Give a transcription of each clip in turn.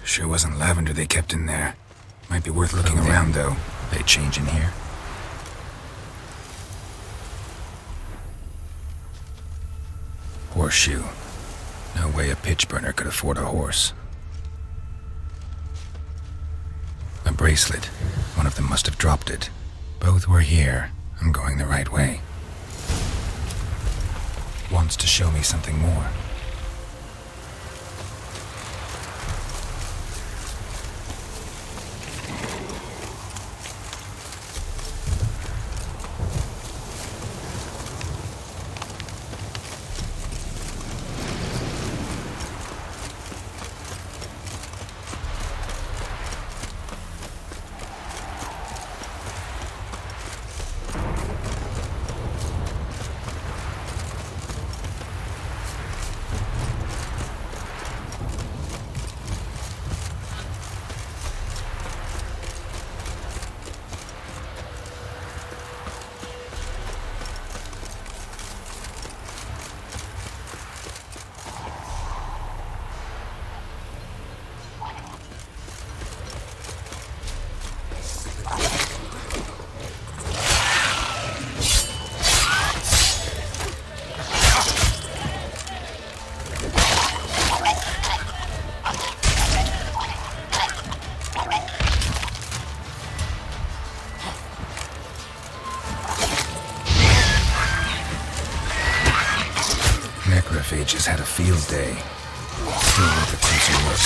Sure wasn't lavender they kept in there. Might be worth looking around, though. They change in here? Horseshoe. No way a pitch burner could afford a horse. A bracelet. One of them must have dropped it. Both were here. I'm going the right way. Wants to show me something more. Necrophages had a field day. Still worth a closer look.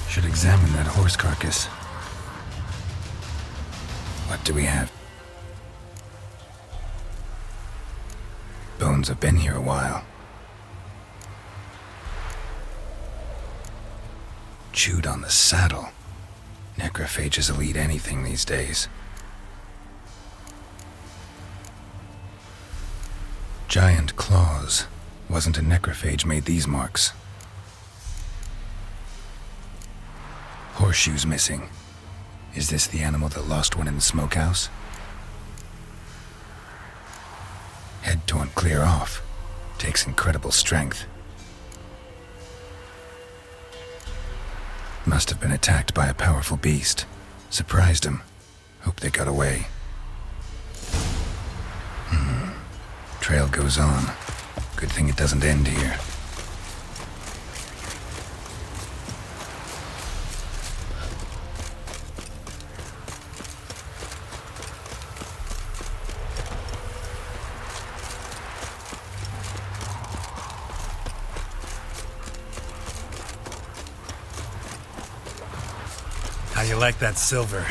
Should examine that horse carcass. What do we have? Bones have been here a while. Chewed on the saddle. Necrophages will eat anything these days. Giant claws. Wasn't a necrophage made these marks. Horseshoes missing. Is this the animal that lost one in the smokehouse? Head torn clear off. Takes incredible strength. Must have been attacked by a powerful beast. Surprised him. Hope they got away. Trail goes on. Good thing it doesn't end here. How you like that silver?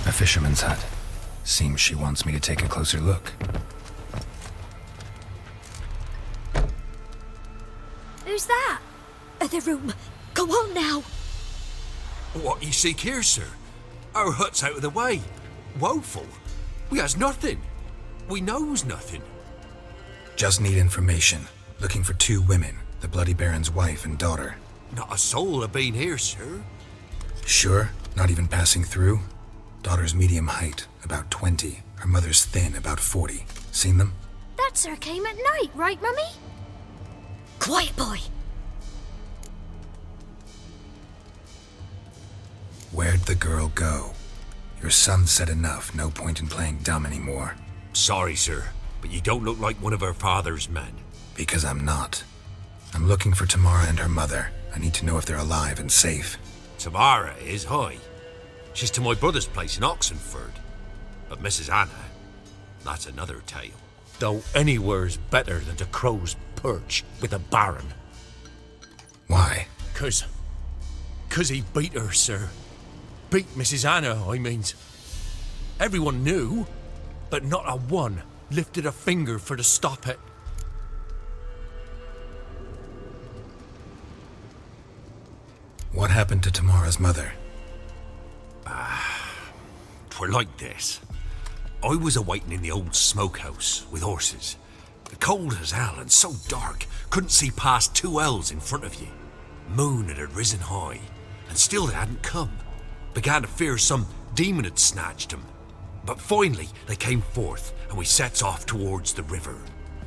A fisherman's hut. Seems she wants me to take a closer look. Who's that? The room. Go on now. What you seek here, sir? Our hut's out of the way. Woeful. We has nothing. We knows nothing. Just need information. Looking for 2 women. The Bloody Baron's wife and daughter. Not a soul have been here, sir. Sure? Not even passing through? Daughter's medium height, about 20. Her mother's thin, about 40. Seen them? That sir came at night, right, Mummy? Quiet, boy. Where'd the girl go? Your son said enough, no point in playing dumb anymore. Sorry, sir, but you don't look like one of her father's men. Because I'm not. I'm looking for Tamara and her mother. I need to know if they're alive and safe. Tamara is, hi. She's to my brother's place in Oxenford. But Mrs. Anna, that's another tale. Though anywhere's better than to Crow's Perch with a baron. Why? 'Cause he beat her, sir. Beat Mrs. Anna, I means. Everyone knew, but not a one lifted a finger for to stop it. What happened to Tamara's mother? 'Twere like this. I was awaiting in the old smokehouse with horses. The cold as hell and so dark, couldn't see past 2 ells in front of you. Moon had risen high, and still they hadn't come. Began to fear some demon had snatched them. But finally they came forth, and we sets off towards the river.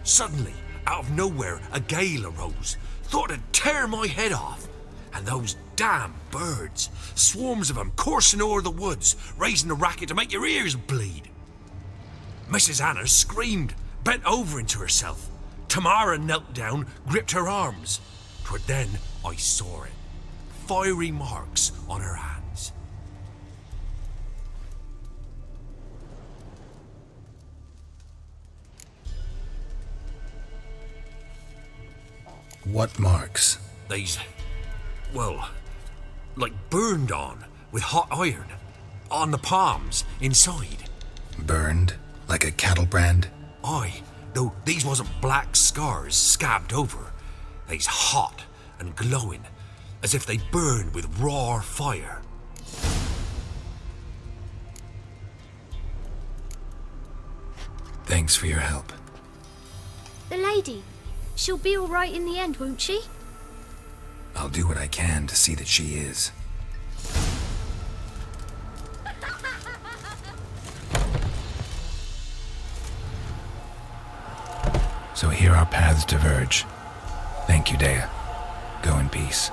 Suddenly, out of nowhere, a gale arose. Thought it'd tear my head off. And those damn birds, swarms of them coursing o'er the woods, raising a racket to make your ears bleed. Mrs. Anna screamed, bent over into herself. Tamara knelt down, gripped her arms. 'Twere then I saw it. Fiery marks on her hands. What marks? These, well, like burned on with hot iron. On the palms, inside. Burned? Like a cattle brand? Aye, though these wasn't black scars scabbed over. They's hot and glowing, as if they burned with raw fire. Thanks for your help. The lady. She'll be all right in the end, won't she? I'll do what I can to see that she is. So here our paths diverge. Thank you, Dea. Go in peace.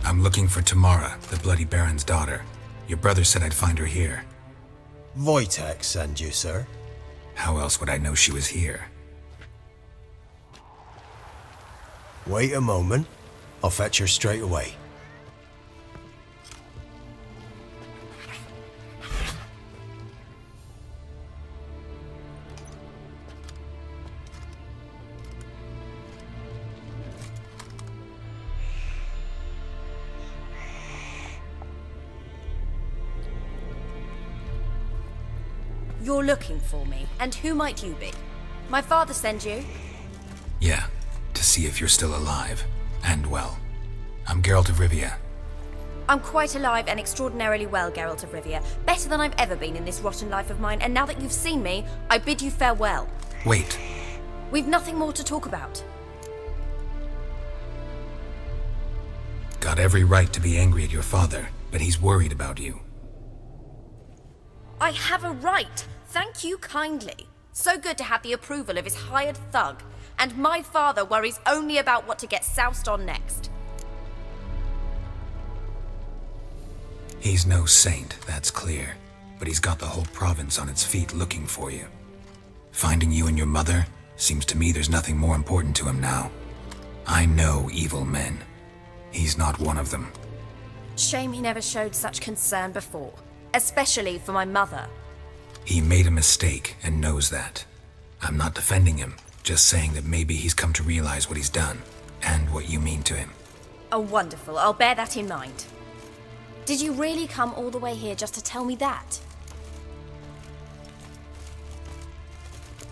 I'm looking for Tamara, the Bloody Baron's daughter. Your brother said I'd find her here. Wojtek send you, sir. How else would I know she was here? Wait a moment. I'll fetch her straight away. You're looking for me, and who might you be? My father sent you? Yeah, to see if you're still alive. And well. I'm Geralt of Rivia. I'm quite alive and extraordinarily well, Geralt of Rivia. Better than I've ever been in this rotten life of mine, and now that you've seen me, I bid you farewell. Wait. We've nothing more to talk about. Got every right to be angry at your father, but he's worried about you. I have a right. Thank you kindly. So good to have the approval of his hired thug. And my father worries only about what to get soused on next. He's no saint, that's clear. But he's got the whole province on its feet looking for you. Finding you and your mother, seems to me there's nothing more important to him now. I know evil men. He's not one of them. Shame he never showed such concern before. Especially for my mother. He made a mistake and knows that. I'm not defending him, just saying that maybe he's come to realize what he's done, and what you mean to him. Oh, wonderful. I'll bear that in mind. Did you really come all the way here just to tell me that?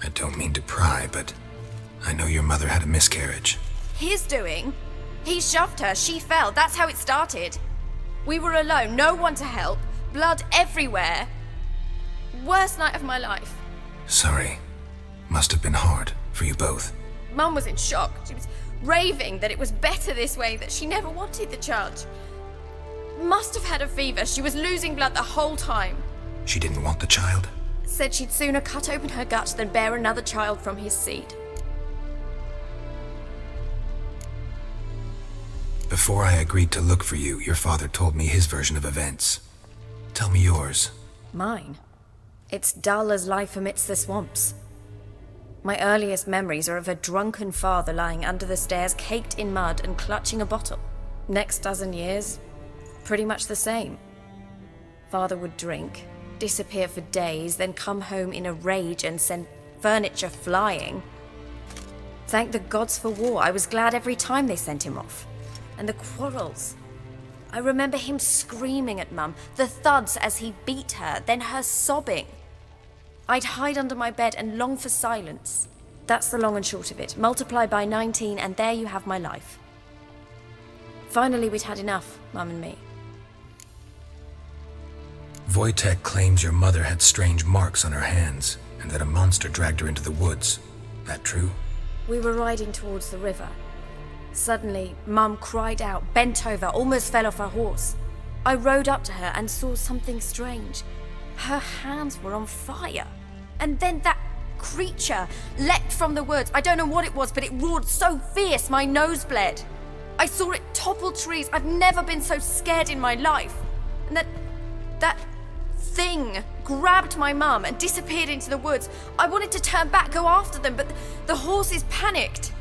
I don't mean to pry, but I know your mother had a miscarriage. His doing? He shoved her, she fell, that's how it started. We were alone, no one to help, blood everywhere. Worst night of my life. Sorry. Must have been hard for you both. Mum was in shock. She was raving that it was better this way, that she never wanted the child. Must have had a fever. She was losing blood the whole time. She didn't want the child? Said she'd sooner cut open her gut than bear another child from his seed. Before I agreed to look for you, your father told me his version of events. Tell me yours. Mine? It's dull as life amidst the swamps. My earliest memories are of a drunken father lying under the stairs, caked in mud and clutching a bottle. Next dozen years, pretty much the same. Father would drink, disappear for days, then come home in a rage and send furniture flying. Thank the gods for war. I was glad every time they sent him off. And the quarrels. I remember him screaming at Mum, the thuds as he beat her, then her sobbing. I'd hide under my bed and long for silence. That's the long and short of it. Multiply by 19 and there you have my life. Finally, we'd had enough, Mum and me. Wojtek claims your mother had strange marks on her hands, and that a monster dragged her into the woods. That true? We were riding towards the river. Suddenly, Mum cried out, bent over, almost fell off her horse. I rode up to her and saw something strange. Her hands were on fire. And then that creature leapt from the woods. I don't know what it was, but it roared so fierce my nose bled. I saw it topple trees. I've never been so scared in my life. And that thing grabbed my mum and disappeared into the woods. I wanted to turn back, go after them, but the horses panicked.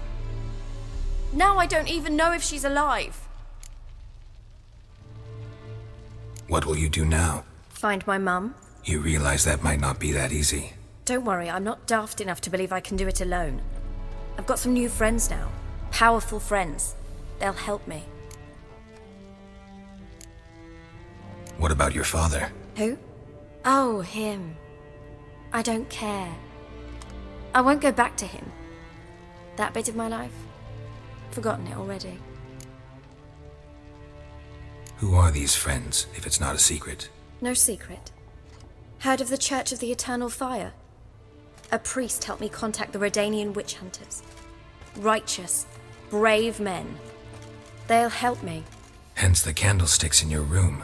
Now I don't even know if she's alive. What will you do now? Find my mum. You realize that might not be that easy. Don't worry, I'm not daft enough to believe I can do it alone. I've got some new friends now. Powerful friends. They'll help me. What about your father? Who? Oh, him. I don't care. I won't go back to him. That bit of my life? Forgotten it already. Who are these friends, if it's not a secret? No secret. Heard of the Church of the Eternal Fire? A priest helped me contact the Redanian witch hunters. Righteous, brave men. They'll help me. Hence the candlesticks in your room.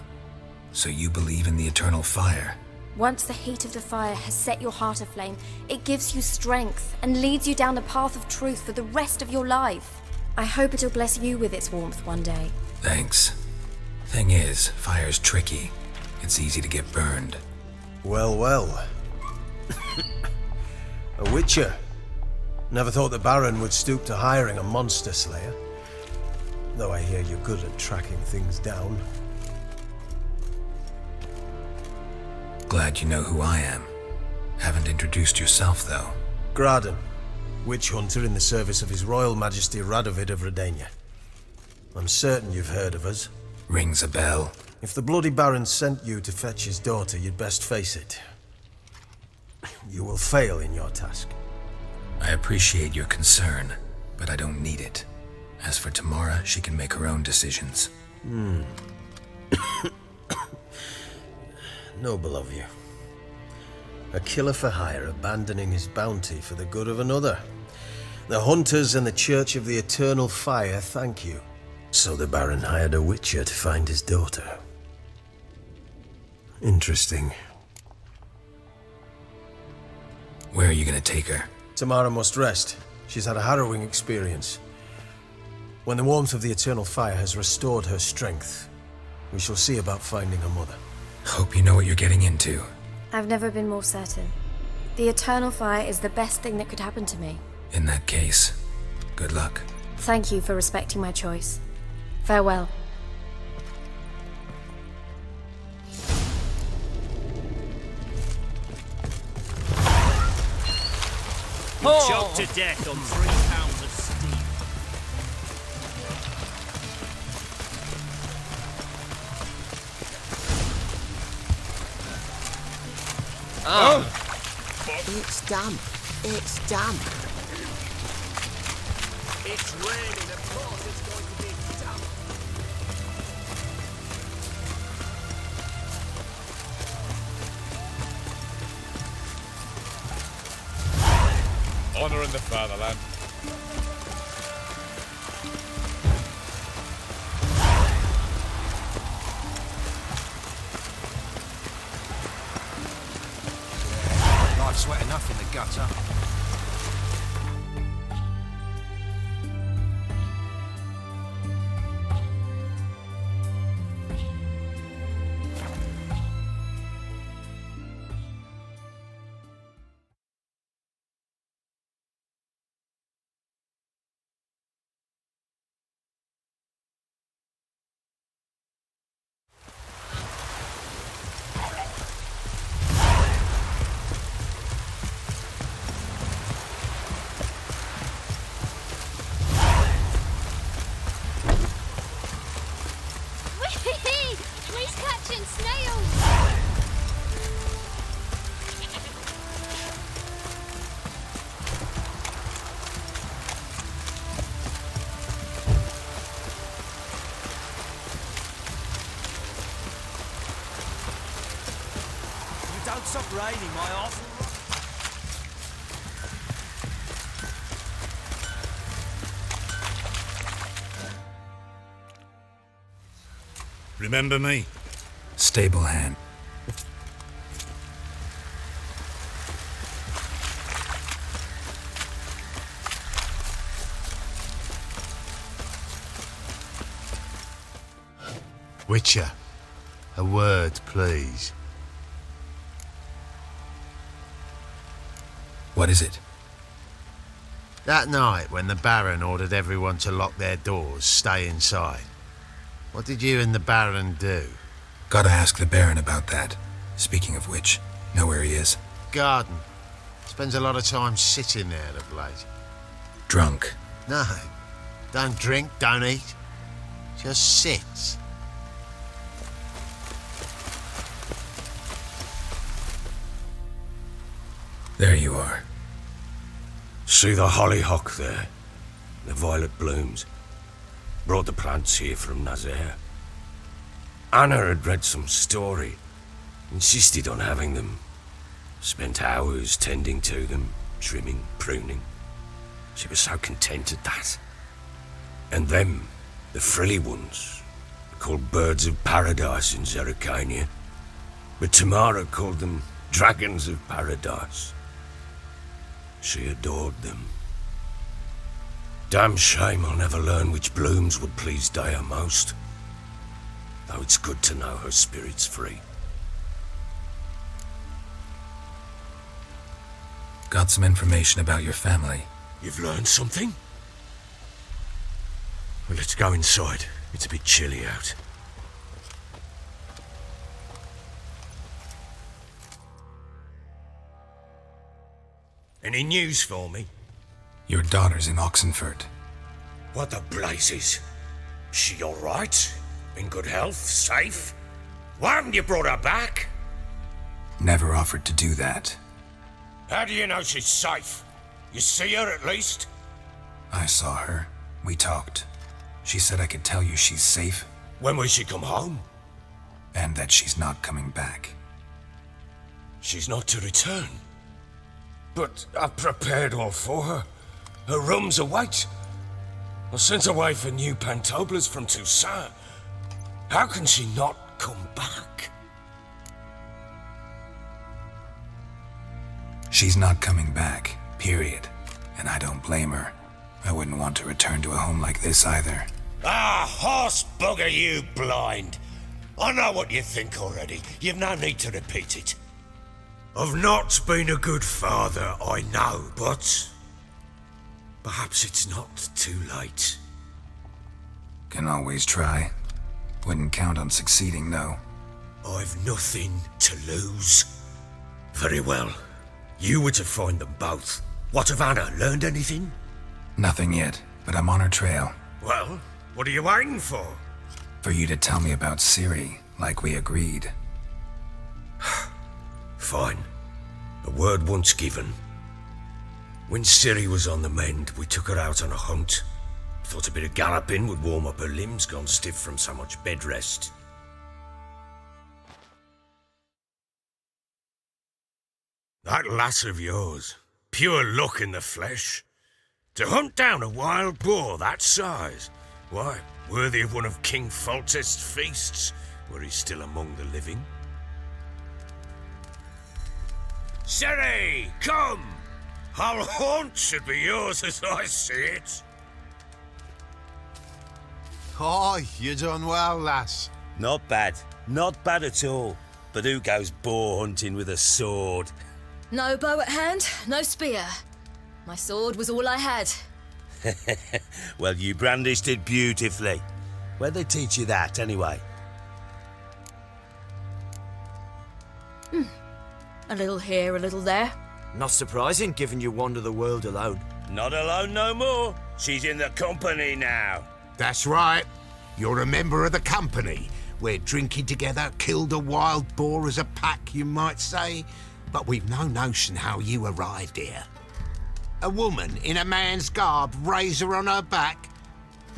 So you believe in the eternal fire? Once the heat of the fire has set your heart aflame, it gives you strength and leads you down the path of truth for the rest of your life. I hope it'll bless you with its warmth one day. Thanks. Thing is, fire's tricky. It's easy to get burned. Well, well. A witcher. Never thought the Baron would stoop to hiring a monster slayer. Though I hear you're good at tracking things down. Glad you know who I am. Haven't introduced yourself, though. Graden, witch hunter in the service of His Royal Majesty Radovid of Redania. I'm certain you've heard of us. Rings a bell. If the Bloody Baron sent you to fetch his daughter, you'd best face it. You will fail in your task. I appreciate your concern, but I don't need it. As for Tamara, she can make her own decisions. Noble of you. A killer for hire abandoning his bounty for the good of another. The hunters and the Church of the Eternal Fire thank you. So the Baron hired a witcher to find his daughter. Interesting. Where are you gonna take her? Tamara must rest. She's had a harrowing experience. When the warmth of the Eternal Fire has restored her strength, we shall see about finding her mother. Hope you know what you're getting into. I've never been more certain. The Eternal Fire is the best thing that could happen to me. In that case, good luck. Thank you for respecting my choice. Farewell. Choked to death on 3 pounds of steam. It's damp. It's damp. It's raining, of course it's going to be damp. honouring the fatherland. Life's wet enough in the gutter. He's catching snails! You don't stop raining, my ass. Remember me? Stable hand. Witcher, a word, please. What is it? That night when the Baron ordered everyone to lock their doors, stay inside. What did you and the Baron do? Gotta ask the Baron about that. Speaking of which, know where he is? Garden. Spends a lot of time sitting there of late. Drunk. No. Don't drink, don't eat. Just sits. There you are. See the hollyhock there? The violet blooms. Brought the plants here from Nazaire. Anna had read some story. Insisted on having them. Spent hours tending to them, trimming, pruning. She was so content at that. And them, the frilly ones, called birds of paradise in Zerrikania. But Tamara called them dragons of paradise. She adored them. Damn shame I'll never learn which blooms would please Dea most. Though it's good to know her spirit's free. Got some information about your family. You've learned something? Well, let's go inside. It's a bit chilly out. Any news for me? Your daughter's in Oxenfurt. What the blazes? She all right? In good health? Safe? Why haven't you brought her back? Never offered to do that. How do you know she's safe? You see her at least? I saw her. We talked. She said I could tell you she's safe. When will she come home? And that she's not coming back. She's not to return. But I've prepared all for her. Her room's await. I sent away for new pantoblas from Toussaint. How can she not come back? She's not coming back, period. And I don't blame her. I wouldn't want to return to a home like this either. Ah, horse bugger you, blind. I know what you think already. You've no need to repeat it. I've not been a good father, I know, but perhaps it's not too late. Can always try. Wouldn't count on succeeding, though. I've nothing to lose. Very well. You were to find them both. What of Anna? Learned anything? Nothing yet, but I'm on her trail. Well, what are you waiting for? For you to tell me about Ciri, like we agreed. Fine. A word once given. When Ciri was on the mend, we took her out on a hunt. Thought a bit of galloping would warm up her limbs, gone stiff from so much bed rest. That lass of yours, pure luck in the flesh. To hunt down a wild boar that size, why, worthy of one of King Foltest's feasts, were he still among the living. Siri, come! Hull Haunt should be yours as I see it. Oh, you done well, lass. Not bad. Not bad at all. But who goes boar hunting with a sword? No bow at hand, no spear. My sword was all I had. Well, you brandished it beautifully. Where'd they teach you that, anyway? A little here, a little there. Not surprising, given you wander the world alone. Not alone no more. She's in the company now. That's right. You're a member of the company. We're drinking together, killed a wild boar as a pack, you might say. But we've no notion how you arrived here. A woman in a man's garb, razor on her back.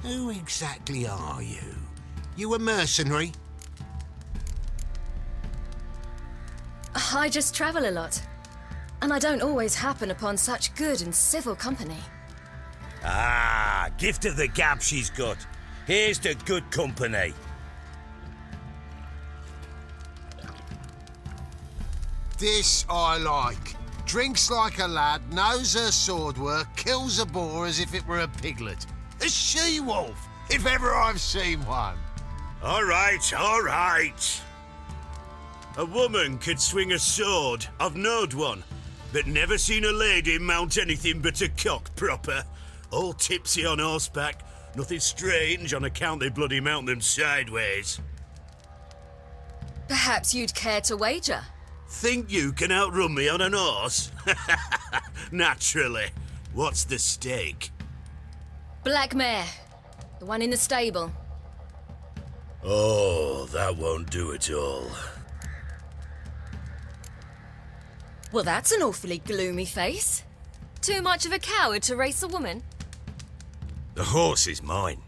Who exactly are you? You a mercenary? I just travel a lot. And I don't always happen upon such good and civil company. Ah, gift of the gab she's got. Here's to good company. This I like. Drinks like a lad, knows her sword work, kills a boar as if it were a piglet. A she-wolf, if ever I've seen one. All right, all right. A woman could swing a sword. I've knowed one, but never seen a lady mount anything but a cock proper. All tipsy on horseback. Nothing strange on account they bloody mount them sideways. Perhaps you'd care to wager? Think you can outrun me on an horse? Naturally. What's the stake? Black mare. The one in the stable. Oh, that won't do it all. Well, that's an awfully gloomy face. Too much of a coward to race a woman? The horse is mine.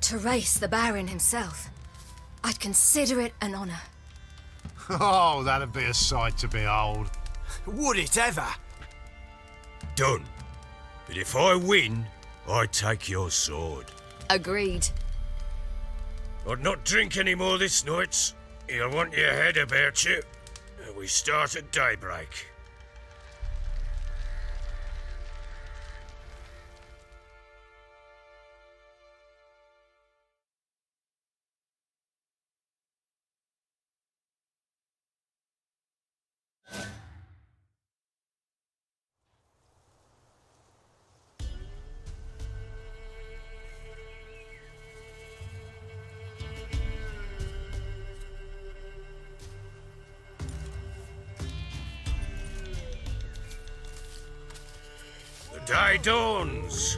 To race the Baron himself. I'd consider it an honour. Oh, that'd be a sight to behold. Would it ever? Done. But if I win, I take your sword. Agreed. I'd not drink any more this night. You'll want your head about you. We start at daybreak. The day dawns.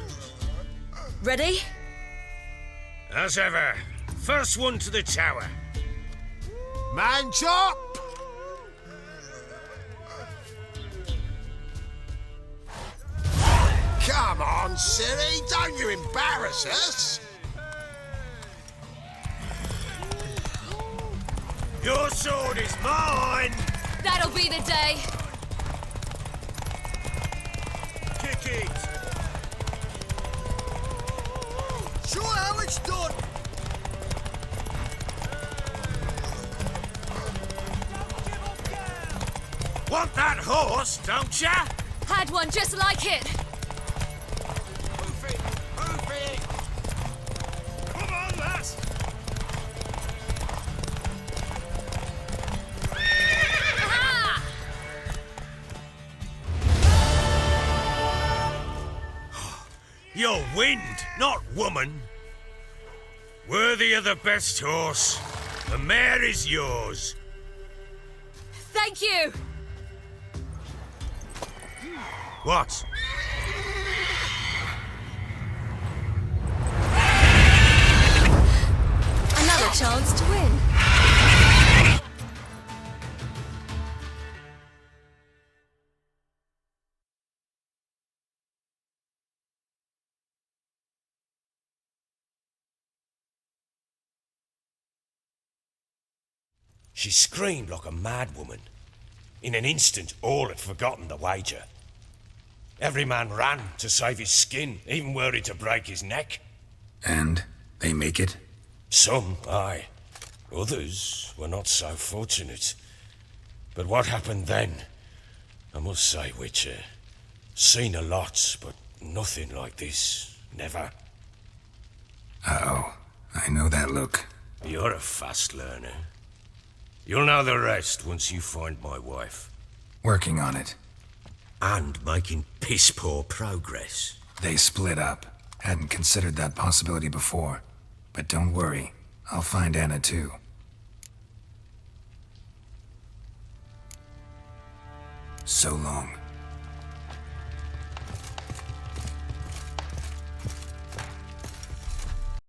Ready? As ever, first one to the tower. Man chop! Come on, Siri, don't you embarrass us! Your sword is mine! That'll be the day. Kick it! Show how it's done! Want that horse, don't ya? Had one just like it. Move it! Move it! Come on, lass! Aha! You're wind, not woman. Worthy of the best horse. The mare is yours. Thank you. What? Another chance to win. She screamed like a mad woman. In an instant, all had forgotten the wager. Every man ran to save his skin, even worried to break his neck. And they make it? Some, aye. Others were not so fortunate. But what happened then? I must say, Witcher, seen a lot, but nothing like this. Never. Uh-oh. I know that look. You're a fast learner. You'll know the rest once you find my wife. Working on it. And making piss-poor progress. They split up. Hadn't considered that possibility before. But don't worry. I'll find Anna too. So long.